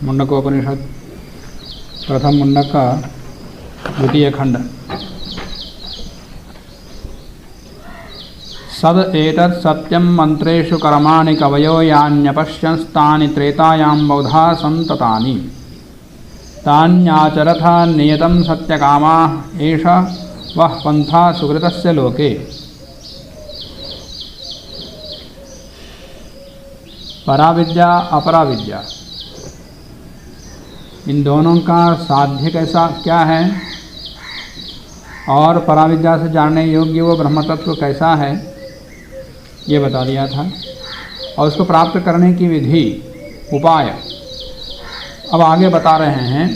मुंडकोपनिषद प्रथम मुंडक का द्वितीय खंड। सद एतत् सत्यं मंत्रेषु कर्माणि कवयो यान्यपश्यंस्तानि त्रेतायां बौधा संततानि तान्याचरथा नियतं सत्यकामाः एष वः पंथा सुकृतस्य लोके। पराविद्या अपराविद्या, इन दोनों का साध्य कैसा क्या है और पराविद्या से जानने योग्य वो ब्रह्म तत्व कैसा है, ये बता दिया था। और उसको प्राप्त करने की विधि उपाय अब आगे बता रहे हैं।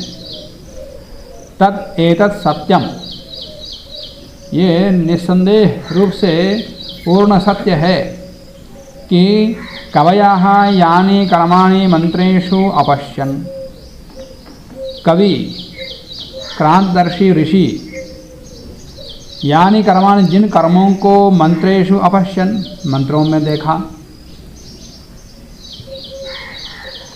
तत् एतत् सत्यम, ये निस्संदेह रूप से पूर्ण सत्य है कि कवयः यानि कर्माणि मंत्रेषु अपश्यन्, कवि क्रांतदर्शी ऋषि यानि कर्माणि, जिन कर्मों को मंत्रेषु अपश्यन्, मंत्रों में देखा,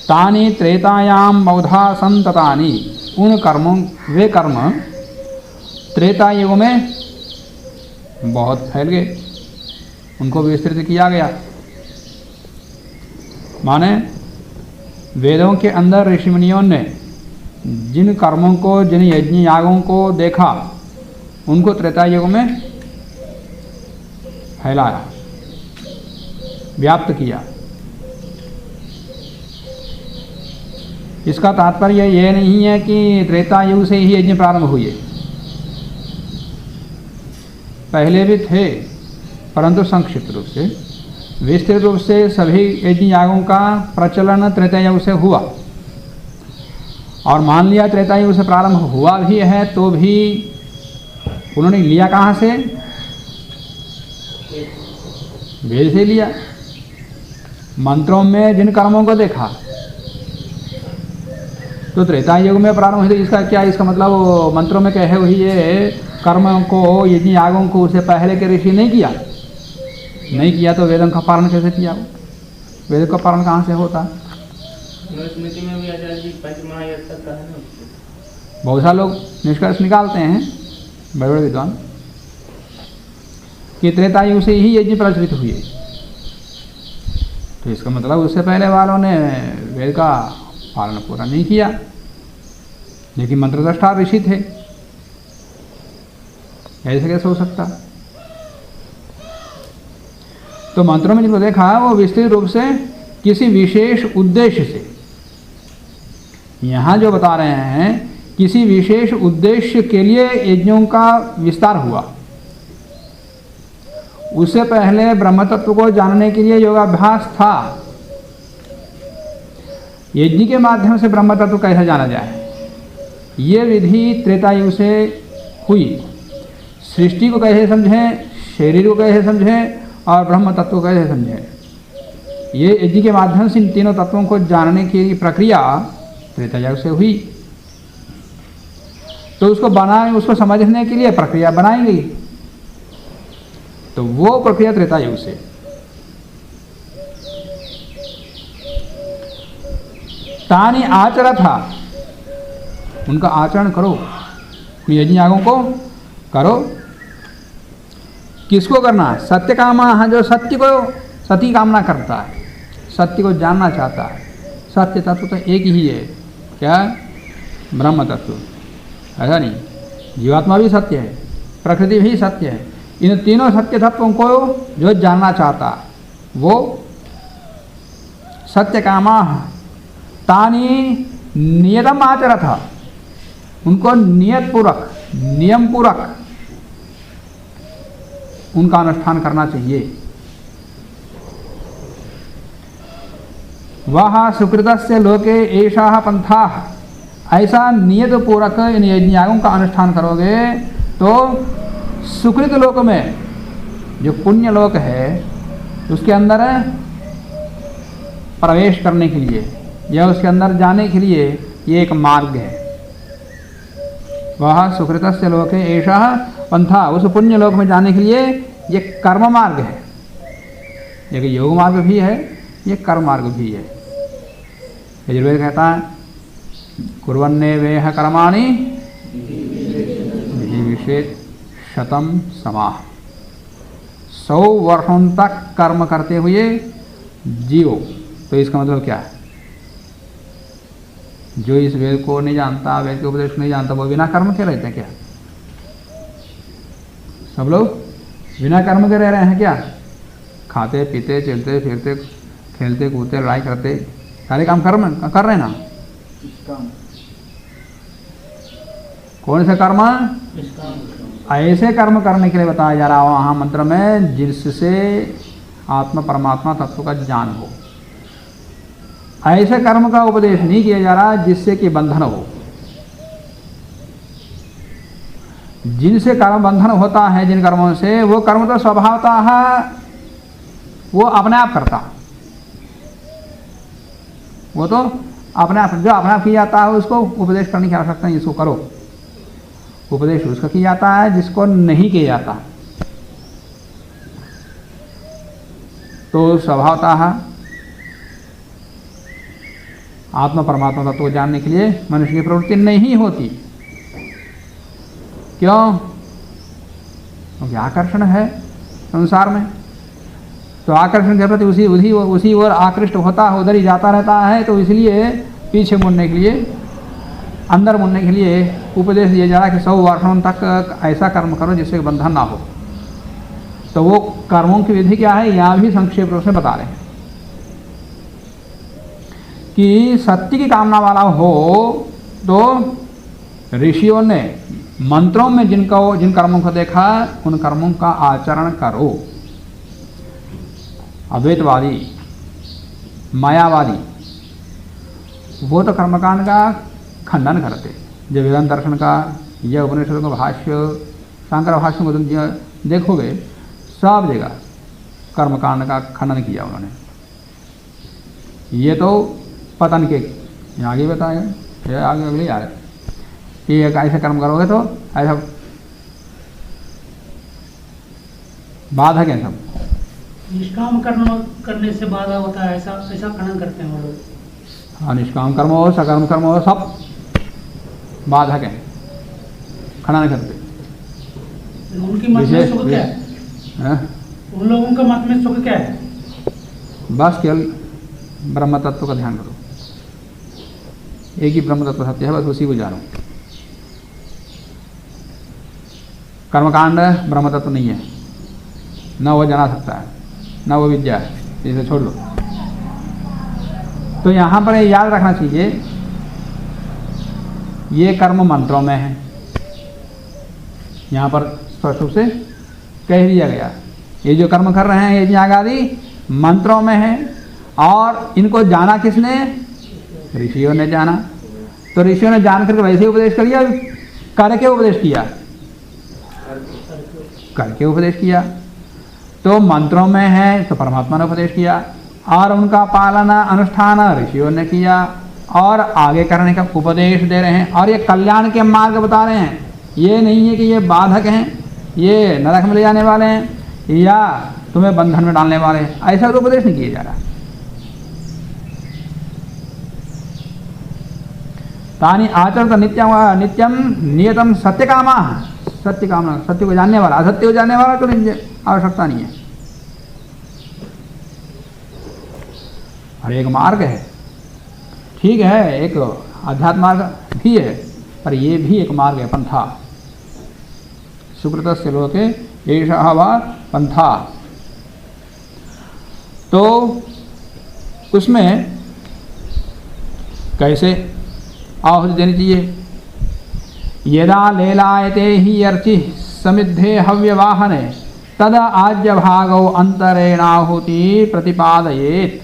तानि त्रेतायां बौधा संततानि, उन कर्मों वे कर्म त्रेता युग में बहुत फैल गए, उनको विस्तृत किया गया। माने वेदों के अंदर ऋषिमुनियों ने जिन कर्मों को, जिन यज्ञ यागों को देखा, उनको त्रेता युग में फैलाया, व्याप्त किया। इसका तात्पर्य यह नहीं है कि त्रेता युग से ही यज्ञ प्रारंभ हुए, पहले भी थे, परंतु संक्षिप्त रूप से। विस्तृत रूप से सभी यज्ञ यागों का प्रचलन त्रेता युग से हुआ। और मान लिया त्रेता युग से प्रारंभ हुआ भी है, तो भी उन्होंने लिया कहाँ से? वेद से लिया। मंत्रों में जिन कर्मों को देखा तो त्रेता युग में प्रारंभ हुई। इसका क्या, इसका मतलब वो मंत्रों में कहे हुए ये कर्मों को, यज्ञ यागों को उससे पहले के ऋषि नहीं किया, नहीं किया तो वेदों का पालन कैसे किया? वेद का पालन कहाँ से होता? स्मृति में भी आचार्य जी पंचमहायज्ञ तक का है ना। बहुत सारे लोग निष्कर्ष निकालते हैं, बड़े बड़े विद्वान, कि त्रेता युग से ही यज्ञ प्रचलित हुए। तो इसका मतलब उससे पहले वालों ने वेद का पालन पूरा नहीं किया, लेकिन मंत्रद्रष्टा ऋषि थे, ऐसे कैसे हो सकता? तो मंत्रों में जिनको देखा वो विस्तृत रूप से किसी विशेष उद्देश्य से, यहाँ जो बता रहे हैं किसी विशेष उद्देश्य के लिए यज्ञों का विस्तार हुआ। उससे पहले ब्रह्म तत्व को जानने के लिए योगाभ्यास था। यज्ञ के माध्यम से ब्रह्म तत्व कैसे जाना जाए, ये विधि त्रेता युग से हुई। सृष्टि को कैसे समझें, शरीर को कैसे समझें और ब्रह्म तत्व को कैसे समझें, ये यज्ञ के माध्यम से इन तीनों तत्वों को जानने की प्रक्रिया त्रेता युग से हुई। तो उसको बनाए, उसको समझने के लिए प्रक्रिया बनाई गई, तो वो प्रक्रिया त्रेता युग से। तानि आचरा था, उनका आचरण करो, यज्ञ यागों को करो। किसको करना? सत्य कामा, जो सत्य को, सती कामना करता है, सत्य को जानना चाहता है। सत्य तत्व तो एक ही है, क्या? ब्रह्म तत्व, ऐसा नहीं। जीवात्मा भी सत्य है, प्रकृति भी सत्य है। इन तीनों सत्य तत्वों को जो जानना चाहता है, वो सत्य कामा तानि नियतम आचरथ, उनको नियत पूर्वक, नियम पूर्वक उनका अनुष्ठान करना चाहिए। वह सुकृतस्य लोके एषः पंथाः, ऐसा नियत पूर्वक इन यज्ञ यागों का अनुष्ठान करोगे तो सुकृत लोक में, जो पुण्य लोक है, उसके अंदर प्रवेश करने के लिए या उसके अंदर जाने के लिए ये एक मार्ग है। वह सुकृतस्य लोके एषः पंथा, उस पुण्य लोक में जाने के लिए ये कर्म मार्ग है। एक योग मार्ग भी है, ये कर्म मार्ग भी है। यजुर्वेद कहता है कुर्वन्नेवेह कर्माणि विशेष शतम समाह। 100 वर्षों तक कर्म करते हुए जियो। तो इसका मतलब क्या है? जो इस वेद को नहीं जानता, वेद के उपदेश को नहीं जानता, वो बिना कर्म के रहते हैं क्या? सब लोग बिना कर्म के रह रहे हैं क्या? खाते पीते चलते फिरते खेलते कूदते लड़ाई करते सारे काम कर्म कर रहे हैं ना? कौन से कर्म? ऐसे कर्म करने के लिए बताया जा रहा है वहां मंत्र में जिससे आत्मा परमात्मा तत्व का ज्ञान हो। ऐसे कर्म का उपदेश नहीं किया जा रहा जिससे कि बंधन हो। जिनसे कर्म बंधन होता है, जिन कर्मों से, वो कर्म तो स्वभावतः है वो अपने आप करता है। वो तो अपने आप, जो अपने आप किया जाता है उसको उपदेश करने की आवश्यकता नहीं, इसको करो। उपदेश उसका किया जाता है जिसको नहीं किया जाता। तो स्वभावतः आत्मा परमात्मा तत्व को जानने के लिए मनुष्य की प्रवृत्ति नहीं होती। क्यों? क्योंकि आकर्षण है संसार में। तो आकर्षण के प्रति उसी ओर आकृष्ट होता है, उधर ही जाता रहता है। तो इसलिए पीछे मुड़ने के लिए, अंदर मुड़ने के लिए उपदेश दिया जा रहा है कि 100 वर्षों तक ऐसा कर्म करो जिससे बंधन ना हो। तो वो कर्मों की विधि क्या है, यहाँ भी संक्षेप रूप से बता रहे हैं कि सत्य की कामना वाला हो तो ऋषियों ने मंत्रों में जिन कर्मों को देखा उन कर्मों का आचरण करो। अद्वैतवादी, मायावादी वो तो कर्मकांड का खंडन करते। जब वेदांत दर्शन का यह उपनिषदों का भाष्य, शंकर भाष्य को देखोगे सब जगह कर्मकांड का खंडन किया उन्होंने। ये तो पतन के आगे बताएगा, ये आगे अगले आ रहे कि एक ऐसे कर्म करोगे तो ऐसा बाधक है सब। निष्काम कर्म करने से बाधा होता है, ऐसा खंडन करते हैं वो लोग। हाँ, निष्काम कर्म हो, सकर्म कर्म हो, सब बाधक है, खंडन करते। उनकी मत में सुख क्या है? उन लोगों का मत में सुख क्या है? बस केवल ब्रह्म तत्व का ध्यान करो। एक ही ब्रह्म तत्व सत्य है, बस उसी को जानो। कर्मकांड ब्रह्म तत्व नहीं है, न वो जाना सकता है, न वो विद्या है, इसे छोड़ लो। तो यहाँ पर याद रखना चाहिए ये कर्म मंत्रों में है। यहाँ पर स्पष्ट रूप से कह दिया गया ये जो कर्म कर रहे हैं ये याग आदि मंत्रों में है। और इनको जाना किसने? ऋषियों ने जाना। तो ऋषियों ने जान करके वैसे उपदेश कर दिया, करके उपदेश किया, करके उपदेश किया। तो मंत्रों में है तो परमात्मा ने उपदेश किया और उनका पालन अनुष्ठान ऋषियों ने किया और आगे करने का उपदेश दे रहे हैं। और ये कल्याण के मार्ग बता रहे हैं, ये नहीं है कि ये बाधक हैं, ये नरक में ले जाने वाले हैं या तुम्हें बंधन में डालने वाले हैं, ऐसा तो उपदेश नहीं किया जा रहा। तानि आचरत नित्यम नियतम सत्य कामा, सत्य कामना, सत्य को जानने वाला, असत्य को जानने वाला तो आवश्यकता नहीं है। और एक मार्ग है, ठीक है, एक आध्यात्म मार्ग भी है, पर ये भी एक मार्ग है, पंथा। सुकृतस्य लोके एषः वा पंथा। तो उसमें कैसे आहुति देनी चाहिए? यदा लेलायते ही अर्चि समिद्धे हव्यवाहने तदा आज्य भागौ अंतरेणाहुति प्रतिपादयेत।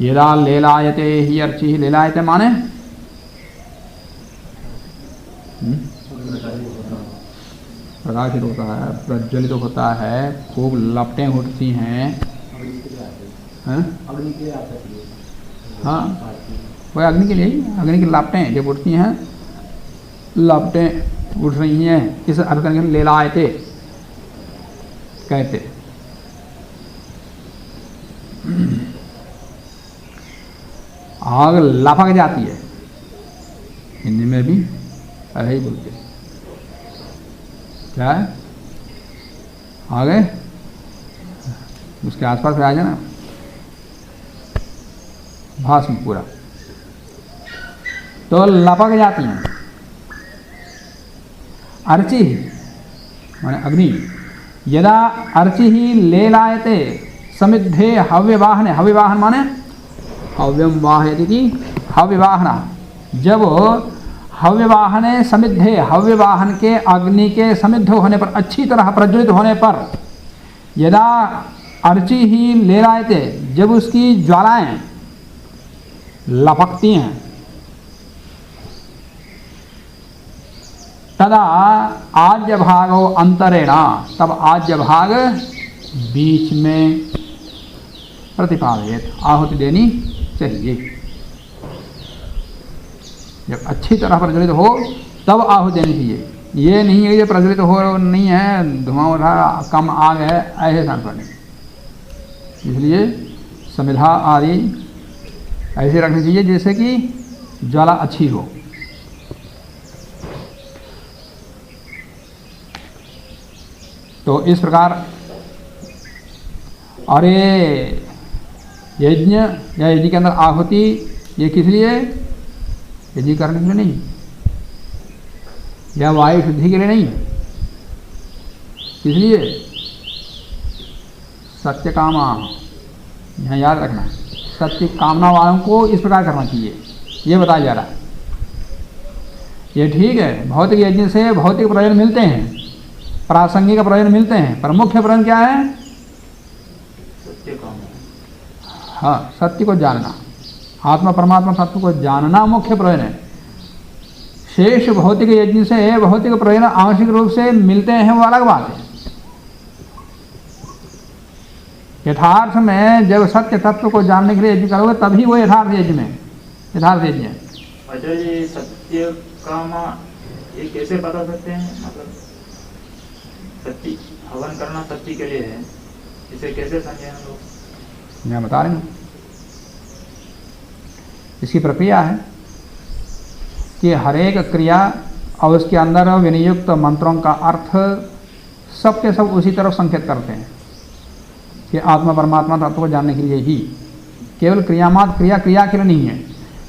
यदा लेलायते ही अर्चि, लेलायते माने प्रकाशित होता है, प्रज्वलित होता है, खूब लपटें उठती हैं। हाँ, वह अग्नि के लिए ही, अग्नि की लपटें जब उठती हैं, लपटें उठ रही हैं, इस अर्थ करके लेलायते कहते। आग लपक जाती है, हिंदी में भी ऐसे ही बोलते। क्या है आगे उसके आसपास आ जाना भाष्म पूरा, तो लपक जाती हैं। अर्चि माने अग्नि, यदा अर्चि ही ले लायते समिद्धे हव्यवाहने, हव्यवाहन माने हव्यम वाहयति की हव्यवाहना, जब हव्यवाहने समिद्धे, हव्यवाहन के अग्नि के समिद्ध होने पर, अच्छी तरह प्रज्वलित होने पर, यदा अर्चि ही ले लायते, जब उसकी ज्वालाएं लपकती हैं, तदा आज्य भागो अंतरेणा, तब आज्य भाग बीच में प्रतिपादित आहुति देनी चाहिए। जब अच्छी तरह प्रज्वलित हो तब आहुति देनी चाहिए। ये नहीं है कि प्रज्वलित हो नहीं है, धुआं उठा कम आग है, ऐसे स्थान पर नहीं। इसलिए समिधा आदि ऐसे रखनी चाहिए जैसे कि ज्वाला अच्छी हो। तो इस प्रकार, और ये यज्ञ या यज्ञ के अंदर आहुति ये किस लिए? यज्ञ करने के लिए नहीं, या वायु शुद्धि के लिए नहीं, किस लिए? सत्य कामा, यहाँ याद रखना, सत्य कामना वालों को इस प्रकार करना चाहिए, ये बताया जा रहा है। ये ठीक है, भौतिक यज्ञ से भौतिक प्रयोजन मिलते हैं, प्रासंगिक प्रयोजन मिलते हैं, पर मुख्य प्रयोजन क्या है? सत्य कामना। हाँ, सत्य को जानना, आत्मा परमात्मा तत्व को जानना मुख्य प्रयोजन है। शेष भौतिक यज्ञ से भौतिक प्रयोजन आंशिक रूप से मिलते हैं, वो अलग बात है। यथार्थ में जब सत्य तत्व को जानने के लिए यज्ञ करोगे तभी वो यथार्थ यज्ञ में, यथार्थ यज्ञ है। अच्छा जी, सत्य कामा ये कैसे बता सकते हैं? मतलब सत्य हवन करना सत्य के लिए है, इसे कैसे समझें हम लोग? मैं बता रही हूँ, इसकी प्रक्रिया है कि हर एक क्रिया और उसके अंदर विनियुक्त मंत्रों का अर्थ सब के सब उसी तरफ संकेत करते हैं कि आत्मा परमात्मा तत्व को जानने के लिए ही। केवल क्रियामात्र क्रिया क्रिया के लिए नहीं है,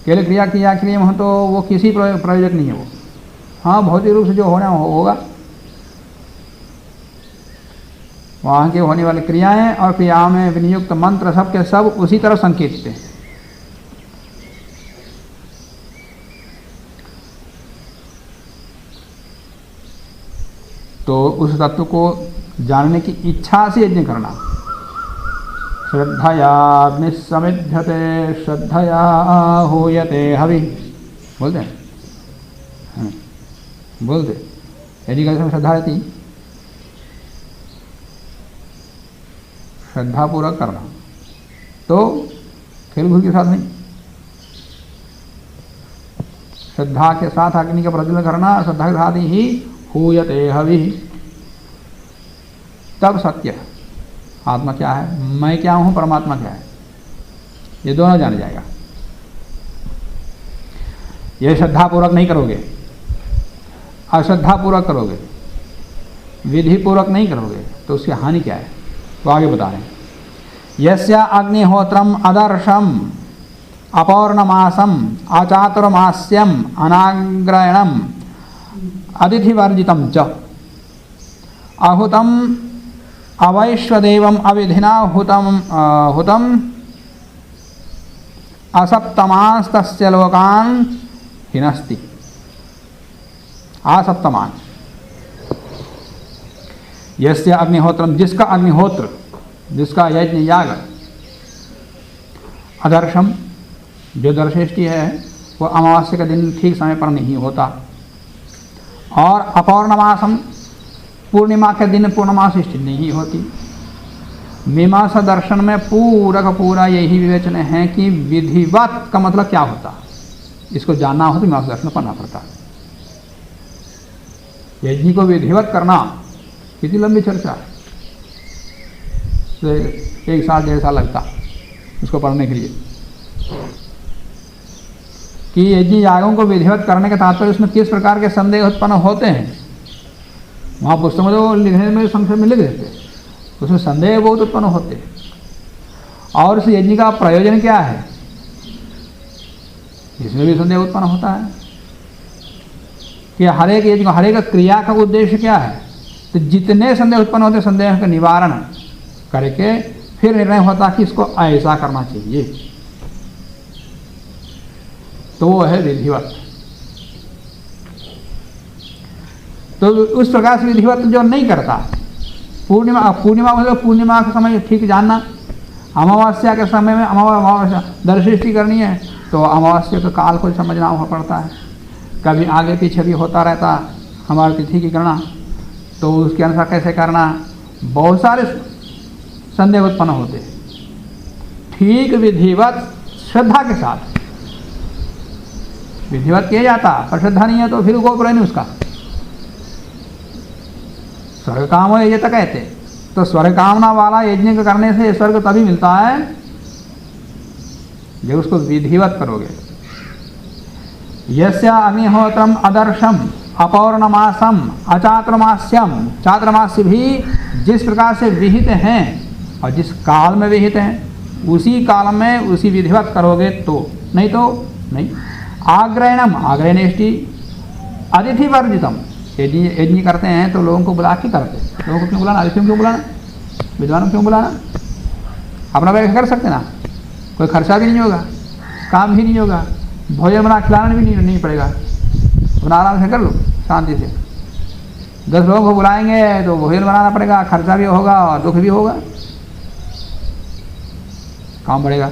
केवल क्रिया क्रिया के लिए हो तो वो किसी प्रयोजक नहीं है वो। हाँ, भौतिक रूप से जो होना होगा, वहाँ के होने वाली क्रियाएं और क्रियाओं में विनियुक्त मंत्र सब के सब उसी तरफ संकेतित हैं। तो उस तत्व को जानने की इच्छा से यज्ञ करना। श्रद्धया समिध्यते श्रद्धया हूयते हवि, बोलते हैं, बोलते यदि कैसे श्रद्धा रहती, श्रद्धा पूर्वक करना, तो खेल भूल के साथ नहीं, श्रद्धा के साथ अग्नि का प्रज्वलन करना, श्रद्धा के साथ ही हूयते हवि, तब सत्य आत्मा क्या है, मैं क्या हूं, परमात्मा क्या है, ये दोनों जान जाएगा। ये श्रद्धा पूर्वक नहीं करोगे, अश्रद्धा पूर्वक करोगे, विधि पूर्वक नहीं करोगे, तो उसकी हानि क्या है वो आगे बता रहे हैं। यस्या अग्निहोत्रम अदर्शम अपौर्णमासम अचातुर्मास्यम अनाग्रयणम अतिथिवर्जितम च आहुतम अवैश्वदेवम अविधिना हुतम असप्तमांस्तस्य लोकान् हिनस्ति। असप्तमान यस्य अग्निहोत्रम, जिसका अग्निहोत्र, जिसका यज्ञ याग अदर्शम, जो दर्शेष्टि है वो अमावस्या के दिन ठीक समय पर नहीं होता, और अपौर्णमासम, पूर्णिमा के दिन पूर्णमासी नहीं होती। मीमांसा दर्शन में पूरा का पूरा यही विवेचन है कि विधिवत का मतलब क्या होता, इसको जानना हो तो मीमांसा दर्शन पढ़ना पड़ता। यज्ञ को विधिवत करना कितनी लंबी चर्चा, तो 1 साल 1.5 साल लगता उसको पढ़ने के लिए। कि यज्ञ यागों को विधिवत करने के तात्पर्य उसमें किस प्रकार के संदेह उत्पन्न होते हैं, वहाँ पुस्तक में तो लिखने में संक्षेप में लिख देते, उसमें संदेह बहुत उत्पन्न होते हैं। और इस यज्ञ का प्रयोजन क्या है, इसमें भी संदेह उत्पन्न होता है कि हर एक यज्ञ, हर एक क्रिया का उद्देश्य क्या है। तो जितने संदेह उत्पन्न होते, संदेह का निवारण करके फिर निर्णय होता कि इसको ऐसा करना चाहिए, तो वो है विधिवत। तो उस प्रकार से विधिवत जो नहीं करता, पूर्णिमा मतलब पूर्णिमा के समय ठीक जानना, अमावस्या के समय में अमावस्या दर्शिष्टि करनी है तो अमावस्या के काल को समझना पड़ता है, कभी आगे पीछे भी होता रहता हमारी तिथि की गणना, तो उसके अनुसार कैसे करना, बहुत सारे संदेह उत्पन्न होते। ठीक विधिवत श्रद्धा के साथ विधिवत किया जाता, पर श्रद्धा नहीं है तो फिर गोपुर नहीं उसका। स्वर्ग काम यज्ञ तो कहते, तो स्वर्ग कामना वाला यज्ञ करने से स्वर्ग तभी मिलता है जब उसको विधिवत करोगे। यस्य अग्निहोत्रम अदर्शम अपौर्णमासम अचातुर्मास्यम, चातुर्मास्य भी जिस प्रकार से विहित हैं और जिस काल में विहित हैं उसी काल में उसी विधिवत करोगे तो, नहीं तो नहीं। आग्रहणम, आग्रहणेष्टि अतिथि वर्जितम, यज्ञ करते हैं तो लोगों को बुला के करते, लोगों को क्यों बुलाना, अतिथियों क्यों बुलाना, विद्वानों क्यों बुलाना, अपना व्यय कर सकते ना, कोई खर्चा भी नहीं होगा, काम भी नहीं होगा, भोजन बना खिलाना भी नहीं पड़ेगा, अपना आराम से कर लो शांति से। 10 लोगों को बुलाएंगे तो भोजन बनाना पड़ेगा, खर्चा भी होगा और दुख भी होगा, काम बढ़ेगा।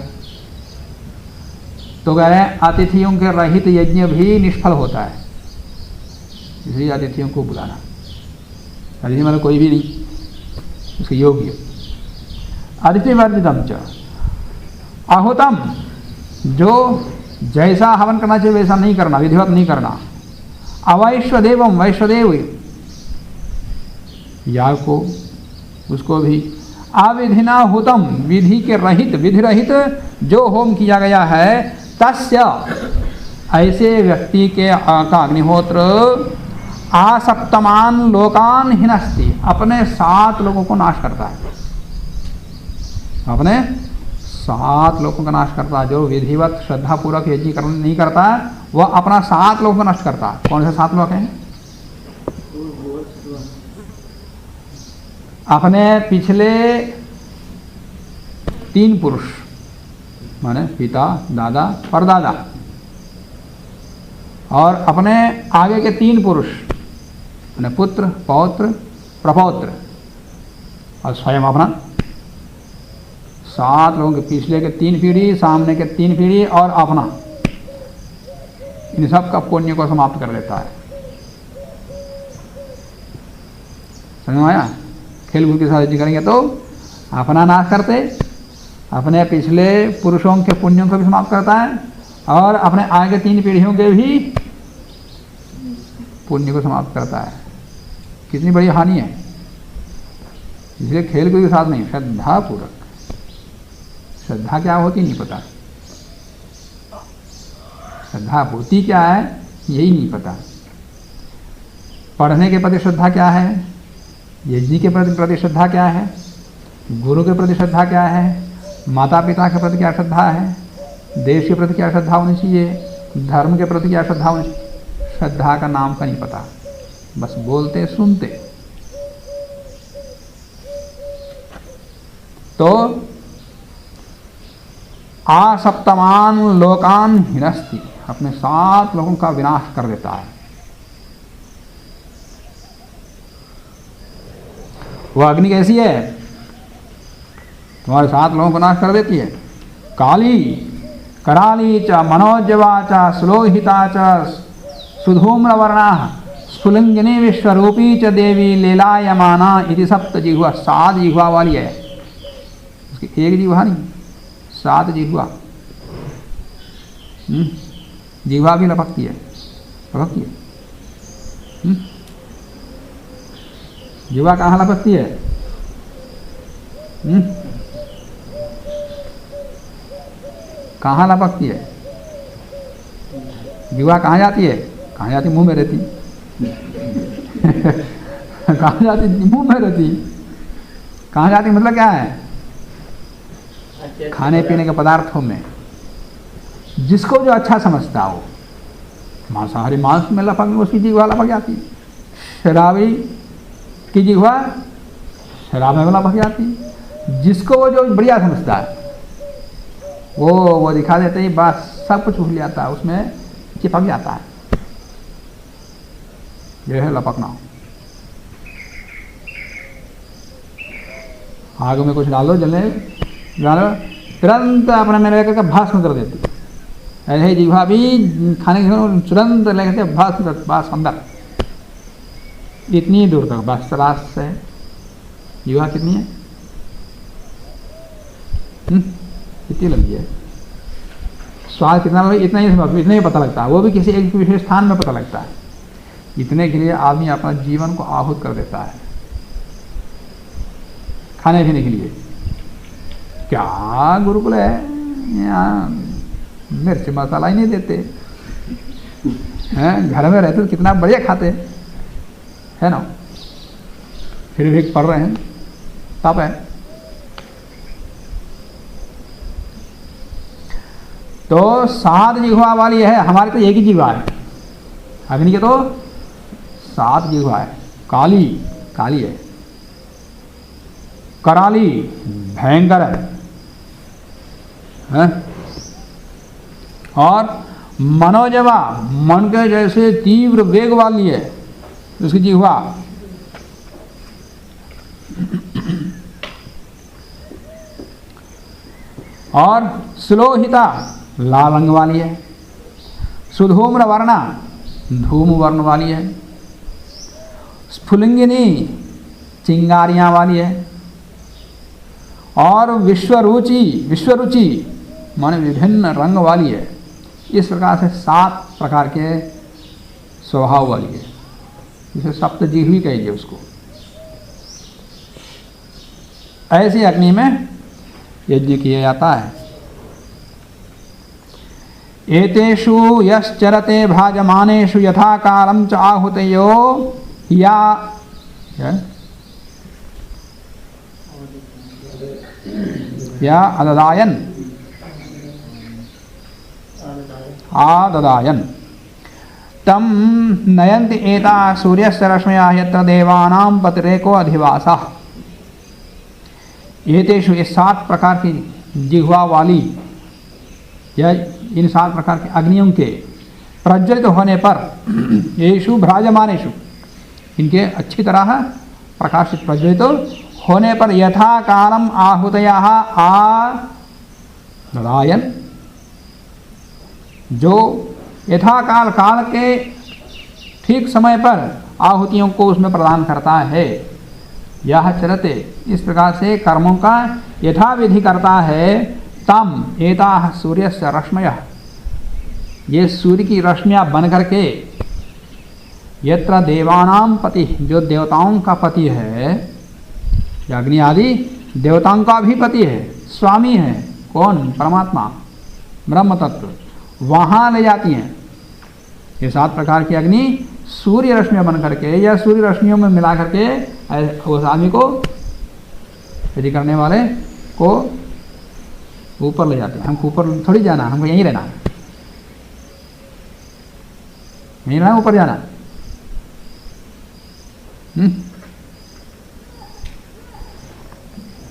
तो कह रहे हैं अतिथियों के रहित यज्ञ भी निष्फल होता है, इसलिए अतिथियों को बुलाना। अतिथि मतलब कोई भी नहीं, उसके योग्य। अतिथि वर्जितम च आहुतम, जो जैसा हवन करना चाहिए वैसा नहीं करना, विधिवत नहीं करना। अवैश्वदेवम, वैश्वदेव याग को, उसको भी। अविधिना हुतम, विधि के रहित, विधि रहित जो होम किया गया है, तस्य, ऐसे व्यक्ति के का अग्निहोत्र आसप्तमान लोकान हिनस्ति, अपने 7 लोगों को नाश करता है, अपने 7 लोगों का नाश करता है। जो विधिवत श्रद्धापूर्वक यज्ञ नहीं करता है वह अपना 7 लोगों को नष्ट करता है। कौन से 7 लोग हैं? अपने पिछले 3 पुरुष माने पिता, दादा, परदादा, और अपने आगे के 3 पुरुष माने पुत्र, पौत्र, प्रपौत्र, और स्वयं अपना 7 लोगों के, पिछले के 3 पीढ़ी, सामने के 3 पीढ़ी और अपना, इन सब का पुण्य को समाप्त कर देता है। समझ में आया? खेल कूद के साथ यज्ञ करेंगे तो अपना नाश करते, अपने पिछले पुरुषों के पुण्यों को भी समाप्त करता है और अपने आगे 3 पीढ़ियों के भी पुण्य को समाप्त करता है। कितनी बड़ी हानि है। इसलिए खेल कूद के साथ नहीं, श्रद्धा पूर्वक। श्रद्धा क्या होती नहीं पता, श्रद्धा होती क्या है यही नहीं पता। पढ़ने के प्रति श्रद्धा क्या है, यज्ञ के प्रति श्रद्धा क्या है, गुरु के प्रति श्रद्धा क्या है, माता पिता के प्रति क्या श्रद्धा है, देश के प्रति क्या श्रद्धा होनी चाहिए, धर्म के प्रति क्या श्रद्धा होनी चाहिए। श्रद्धा का नाम का नहीं पता, बस बोलते सुनते। तो आसप्तमान लोकान हिनस्ति, अपने 7 लोगों का विनाश कर देता है। वह अग्नि कैसी है? तुम्हारे 7 लोगों को नाश कर देती है। काली, कराली च, मनोजवा च, सुलोहिता च, सुधूम्रवर्णा, स्फुलिंगिनी विश्वरूपी च देवी लीलायमाना इति 7 जिह्वा। 7 जिह्वा वाली है, उसकी 1 जिह्वा नहीं, 7 जिह्वा। जिह्वा भी लपकती है, लपकती है। जिह्वा कहाँ लपकती है? कहाँ लपकती है? जिह्वा कहाँ जाती है? कहाँ जाती? मुंह में रहती। कहाँ जाती? मुंह में रहती। कहाँ जाती मतलब क्या है? खाने पीने के पदार्थों में। जिसको जो अच्छा समझता हो, मांसाहारी मांस में लपक, उसकी जिह्वा लपक जाती। शराबी की जिह्वा शराब में लपक जाती। जिसको वो जो बढ़िया समझता है वो दिखा देते ही बस सब कुछ भूल जाता है, उसमें चिपक जाता है। यह है लपकना। आग में कुछ डालो, जलने डालो, तुरंत अपने में लेकर भस्म कर देती। ऐसे ही जिह्वा भी खाने के तुरंत लेकर भस्म, बस अंदर इतनी दूर तक बस तलाश है। जिह्वा कितनी है? कितनी लंबी है? स्वाद कितना लंबी? इतना ही पता लगता है। वो भी किसी एक विशेष स्थान में पता लगता है। इतने के लिए आदमी अपना जीवन को आहूत कर देता है खाने पीने के लिए। क्या गुरुकुल है, यहाँ मिर्च मसाला ही नहीं देते हैं। घर में रहते तो कितना बढ़िया खाते है ना, फिर भी पढ़ रहे हैं, तब है। तो 7 जिह्वा वाली है, हमारी तो एक ही जिह्वा है। अग्नि के तो 7 जिह्वा है। काली काली है, कराली भयंकर है, और मनोजवा मन के जैसे तीव्र वेग वाली है उसकी जिह्वा। और सुलोहिता लाल रंग वाली है। सुधूम्र वर्णा धूम वर्ण वाली है। स्फुलिंगिनी चिंगारियां वाली है। और विश्वरुचि माने विभिन्न रंग वाली है। इस प्रकार से 7 प्रकार के स्वभाव वाली है, जिसे सप्तजिह्वी कहिए उसको। ऐसी अग्नि में यज्ञ किया जाता है। एतेषु यश्चरते भाजमानेषु यथा कालम च आहुतयो या आददायन तम नयन्ति एता सूर्यस्य रश्मयः यत्र देवानां पतिरेको अधिवासः। एतेषु, ये 7 प्रकार की जिह्वा वाली या इन 7 प्रकार की अग्नियों के प्रज्वलित होने पर, येषु भ्राजमानेषु, इनके अच्छी तरह प्रकाशित प्रज्वलित होने पर, यथा कालम आहुतयः आददायन, जो यथाकाल काल के ठीक समय पर आहुतियों को उसमें प्रदान करता है। यह चलते, इस प्रकार से कर्मों का यथाविधि करता है। तम एताः सूर्यस्य रश्मयः, ये सूर्य की रश्मियां बन करके, यत्र देवानां पति, जो देवताओं का पति है, अग्नि आदि देवताओं का भी पति है, स्वामी है। कौन? परमात्मा, ब्रह्म तत्व। वहाँ ले जाती हैं ये 7 प्रकार की अग्नि सूर्य रश्मियां बन करके, या सूर्य रश्मियों में मिला करके उस आदमी को, यदि करने वाले को ऊपर ले जाते हैं। हमको ऊपर थोड़ी जाना, हमको यहीं रहना, यहीं रहना, ऊपर जाना।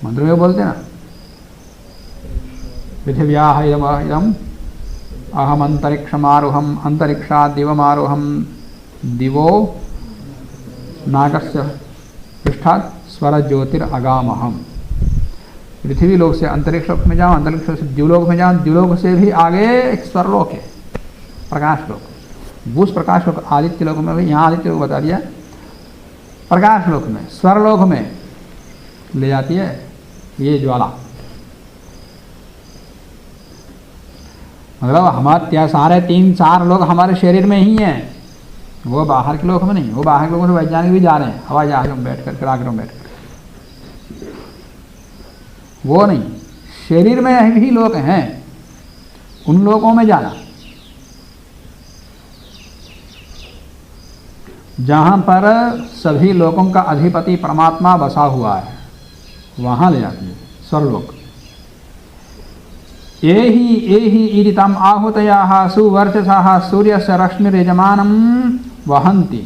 मंत्र में बोलते ना, पृथिव्याः इदम् अहम अंतरिक्षमारोहम अंतरिक्षात् दिवमारोहम दिवो नागस्य पृष्ठात् स्वर ज्योतिरगामहम। पृथ्वी लोक से अंतरिक्ष लोक में जाओ, अंतरिक्ष से द्युलोक में जाओ, द्युलोक से भी आगे एक स्वरलोक है, प्रकाश लोक। उस प्रकाश लोक आदित्य लोक में, यहाँ आदित्य लोक बता दिया, प्रकाश लोक में, स्वरलोक में ले जाती है ये ज्वाला। मतलब हमारे सारे 3-4 लोग हमारे शरीर में ही हैं, वो बाहर के लोग में नहीं। वो बाहर के लोगों से वैज्ञानिक भी जा रहे हैं, हवाई जहाज में बैठ कर, किराए में बैठ कर, वो नहीं, शरीर में भी लोग हैं, उन लोगों में जाना। जहाँ पर सभी लोगों का अधिपति परमात्मा बसा हुआ है, वहाँ ले जाती है स्वर्लोक। एहि ईरितम आहुतयाः सुवर्चसाः सूर्यस्य रश्मिर्यजमानं वहन्ति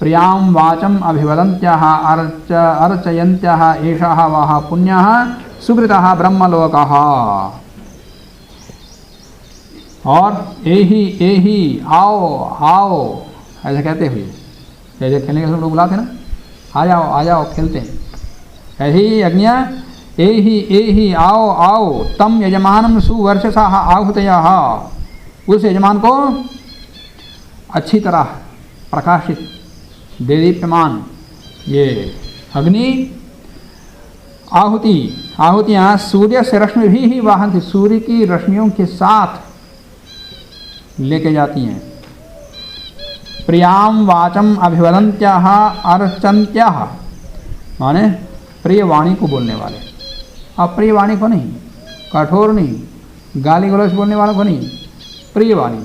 प्रियां वाचम अभिवदन्त्याः अर्चयन्त्याः एषः वः पुण्यः सुकृतः ब्रह्मलोकः। और एहि आओ आओ ऐसे कहते हुए, जैसे खेलने के सब लोग बुलाते ना, आ जाओ खेलते हैं, ऐसी अग्नियाँ एहि आओ आओ तम यजमानम सुवर्चसाः आहुतयाः, उस यजमान को अच्छी तरह प्रकाशित देदीप्यमान ये अग्नि आहुतियाँ सूर्य से रश्मि भी ही वाहन थी, सूर्य की रश्मियों के साथ लेके जाती हैं। प्रियाम वाचम अभिवदन्त्याः अर्चन्त्याः, माने प्रिय वाणी को बोलने वाले, अप्रिय वाणी को नहीं, कठोर नहीं, गाली गलौज बोलने वालों को नहीं, प्रिय वाणी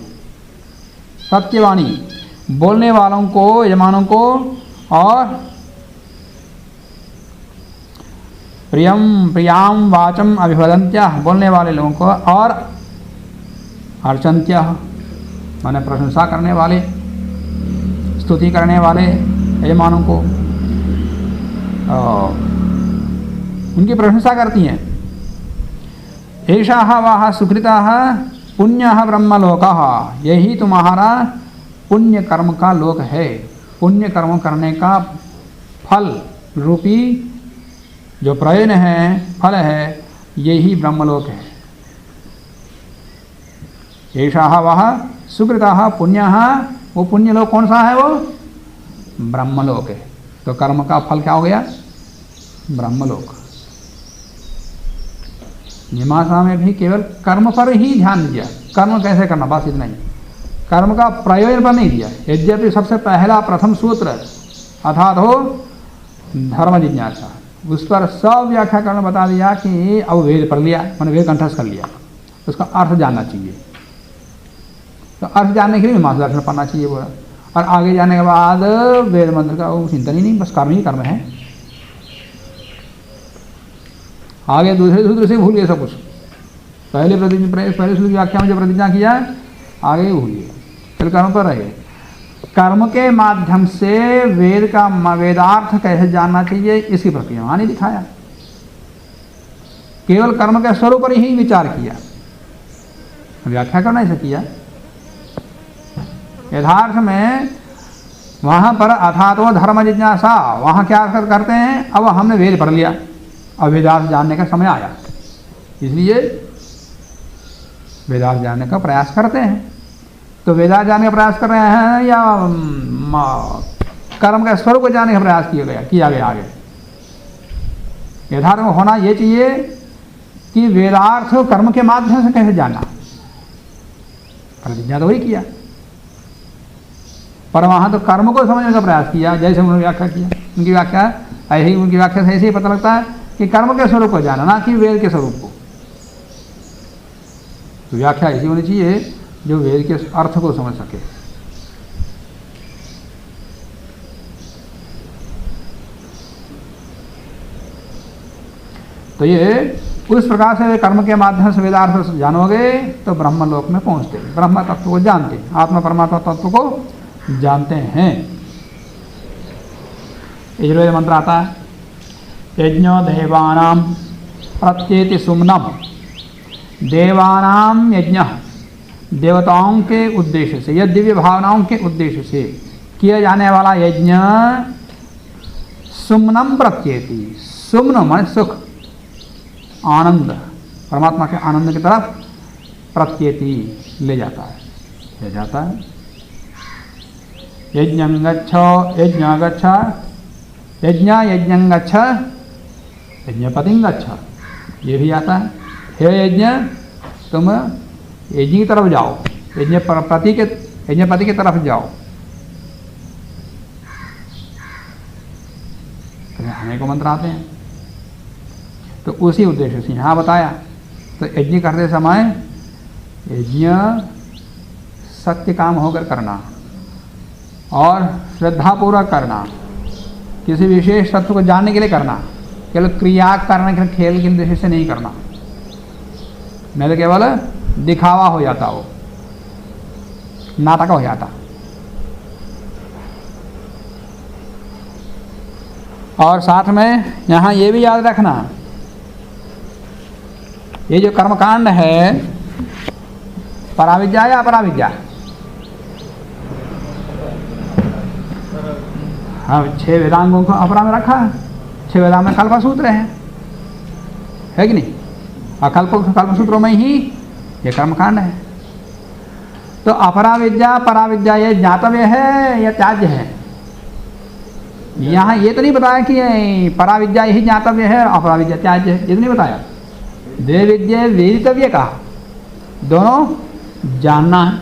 सत्यवाणी बोलने वालों को, यजमानों को, और प्रियाम वाचम अभिवदन्त्याः बोलने वाले लोगों को, और अर्चन्त्याः माने प्रशंसा करने वाले, स्तुति करने वाले यजमानों को उनकी प्रशंसा करती हैं। एषः वः सुकृतः पुण्यः ब्रह्मलोकः, यही तुम्हारा पुण्य कर्म का लोक है। पुण्य कर्म करने का फल रूपी जो प्रयोजन है, फल है, यही ब्रह्मलोक है। एषः वः सुकृतः पुण्यः, वो पुण्य लोक कौन सा है? वो ब्रह्मलोक है। तो कर्म का फल क्या हो गया? ब्रह्मलोक। मीमांसा में भी केवल कर्म पर ही ध्यान दिया, कर्म कैसे करना, बस इतना ही, कर्म का प्रयोजन पर नहीं दिया। यद्यपि सबसे पहला प्रथम सूत्र अर्थात हो धर्म जिज्ञासा, उस पर सब व्याख्याकरण बता दिया कि अब वेद पढ़ लिया, मैंने वेद कंठस्थ कर लिया, उसका अर्थ जानना चाहिए। तो अर्थ जानने के लिए मीमांसा दर्शन पढ़ना चाहिए बोला, और आगे जाने के बाद वेद मंत्र का वो चिंतन ही नहीं, बस कर्म ही कर्म है। आगे दूसरे सूत्र से भूल गए सब कुछ। पहले सूत्र की व्याख्या में जो प्रतिज्ञा किया, आगे भूल गए, फिर कर्म पर रहे। कर्म के माध्यम से वेद का वेदार्थ कैसे जानना चाहिए, इसकी प्रक्रिया वहाँ नहीं दिखाया, केवल कर्म के स्वरूप पर ही विचार किया, व्याख्या करना ऐसा किया। यथार्थ में वहाँ पर अर्थात वो धर्म जिज्ञासा, वहाँ क्या करते हैं, अब हमने वेद पढ़ लिया, अब वेदार्थ जानने का समय आया, इसलिए वेदार्थ जानने का प्रयास करते हैं। तो वेदार्थ जानने का प्रयास कर रहे हैं या कर्म के स्वरूप को जानने का प्रयास किया गया आगे। यथार्थ में होना ये चाहिए कि वेदार्थ कर्म के माध्यम से कैसे जानना, प्रतिज्ञा तो वही किया, पर वहाँ तो कर्म को समझने का प्रयास किया, जैसे उन्होंने व्याख्या किया। उनकी व्याख्या से ऐसे ही पता लगता है कि कर्म के स्वरूप को जाना, ना कि वेद के स्वरूप को। तो व्याख्या ऐसी होनी चाहिए जो वेद के अर्थ को समझ सके। तो ये उस प्रकार से कर्म के माध्यम से वेदार्थ जानोगे तो ब्रह्मलोक में पहुंचते, ब्रह्म तत्व को जानते, आत्मा परमात्मा तत्व को जानते हैं। यजुर्वेद मंत्र आता है, यज्ञो देवानां प्रत्येति सुमनम, देवानां यज्ञ, देवताओं के उद्देश्य से या दिव्य भावनाओं के उद्देश्य से किया जाने वाला यज्ञ सुमनम प्रत्येति, सुमन माने सुख, आनंद, परमात्मा के आनंद की तरफ प्रत्येति ले जाता है। यज्ञं गच्छ, यज्ञ गच्छ, यज्ञं गच्छ, यज्ञपतिं गच्छ, ये भी आता है। हे यज्ञ, तुम यज्ञ की तरफ जाओ, यज्ञपति की तरफ जाओ। अनेकों मंत्र आते हैं, तो उसी उद्देश्य से यहाँ बताया। तो यज्ञ करते समय यज्ञ सत्य काम होकर करना, और श्रद्धापूर्वक करना, किसी विशेष तत्व को जानने के लिए करना, केवल क्रिया करने के खेल के दृष्टि से नहीं करना, नहीं तो केवल दिखावा हो जाता, वो नाटक हो जाता। और साथ में यहाँ ये भी याद रखना, ये जो कर्मकांड है पराविद्या या अपराविद्या, हाँ 6 वेदांगों को अपरा में रखा, 6 वेदांग में कल्पसूत्र है कि नहीं, और कल्पसूत्रों में ही ये कर्मकांड है। तो अपराविद्या पराविद्या ये ज्ञातव्य है या त्याज्य है? यहाँ ये तो नहीं बताया कि पराविद्या यही ज्ञातव्य है, अपराविद्या त्याज्य है, ये तो नहीं बताया। द्वे विद्या वेदितव्य कहा, दोनों जानना है।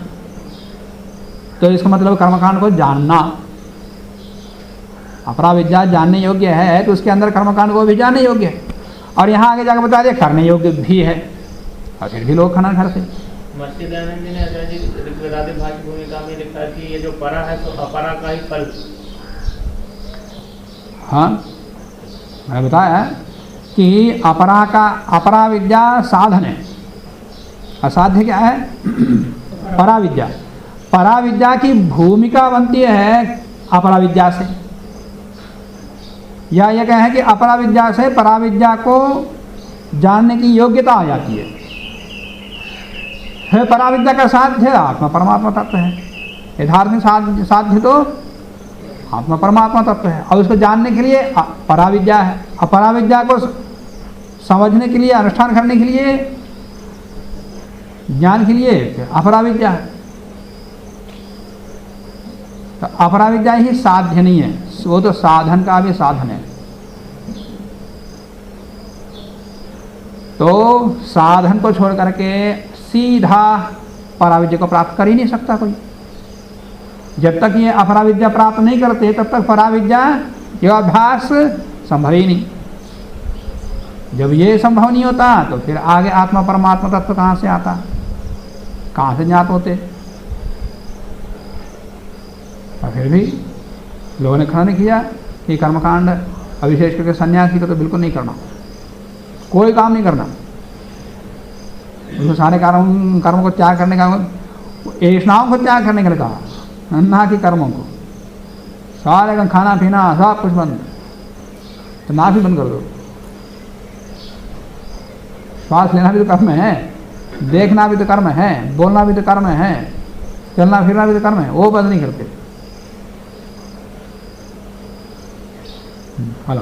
तो इसका मतलब कर्मकांड को जानना, अपराविद्या जानने योग्य है तो उसके अंदर कर्मकांड को भी जानने योग्य है। और यहाँ आगे जाकर बता दिया करने योग्य भी है, और फिर भी लोग खनन करते। महर्षि दयानंद जी ने आचार्य जी ऋग्वेदादि भाष्य भूमिका में लिखा कि ये जो परा है तो अपरा का ही फल। हाँ, मैंने बताया कि अपरा विद्या साधन है, असाध्य क्या है? पराविद्या। पराविद्या की भूमिका बनती है अपराविद्या से, या ये कहें कि अपराविद्या से पराविद्या को जानने की योग्यता आ जाती है। पराविद्या का साध्य आत्मा परमात्मा तत्व है, यथार्थ साध्य तो आत्मा परमात्मा तत्व है, और उसको जानने के लिए पराविद्या है। अपराविद्या को समझने के लिए, अनुष्ठान करने के लिए, ज्ञान के लिए अपराविद्या है। तो अपराविद्या ही साध्य नहीं है, वो तो साधन का भी साधन है। तो साधन को छोड़ करके सीधा पराविद्या को प्राप्त कर ही नहीं सकता कोई। जब तक ये अपराविद्या प्राप्त नहीं करते तब तक पराविद्या योगाभ्यास संभव ही नहीं। जब ये संभव नहीं होता तो फिर आगे आत्मा परमात्मा तत्व कहाँ से आता, कहाँ से ज्ञात होते? और फिर भी लोगों ने खनन किया कि कर्मकांड, विशेष करके सन्यासी को तो बिल्कुल नहीं करना, कोई काम नहीं करना। उसको सारे कर्म को त्याग करने का, ऐष्णाओं को त्याग करने के लिए कहा, ना कि कर्मों को। सारे का खाना पीना सब कुछ बंद, तो नाक भी बंद कर दो। श्वास लेना भी तो कर्म है, देखना भी तो कर्म है, बोलना भी तो कर्म है, चलना फिरना भी तो कर्म है, वो बंद नहीं करते। हेलो।